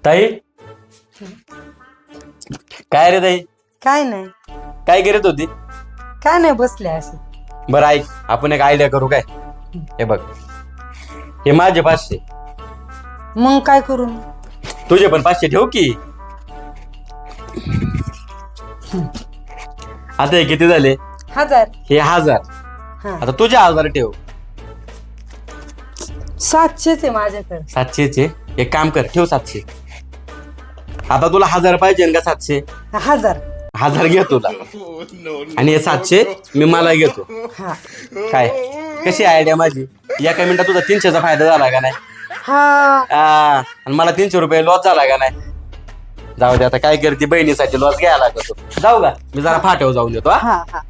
ताई, काय रे ताई? काय नाही, काय करत होती? काय नाही, बसले असे. बरं ऐक, आपण एक आयडिया करू काय? हे बघ, हे माझे 500, मग काय करू? तुझे पण 500 ठेव की. आता हे किती झाले? 1000. हे 1000. हा, आता तुझे 1000 ठेव. 700 आहे माझ्याकडे. 700चे एक काम कर, ठेव 700. आता तुला 1000 पाहिजे का 700? 1000. 1000 घे तुला, आणि हे 700 मी मला घेतो. हा काय कशी आयडिया माझी? एका मिनिटात तुझा 300चा फायदा झाला का नाही? हा, आणि मला 300 रुपये लॉस झाला का नाही? जाऊ दे, आता काय करते, बहिणीसाठी लॉस घ्यायला लागतो. जाऊ का, मी जरा फाट्यावर जाऊन येतो. हा, हा.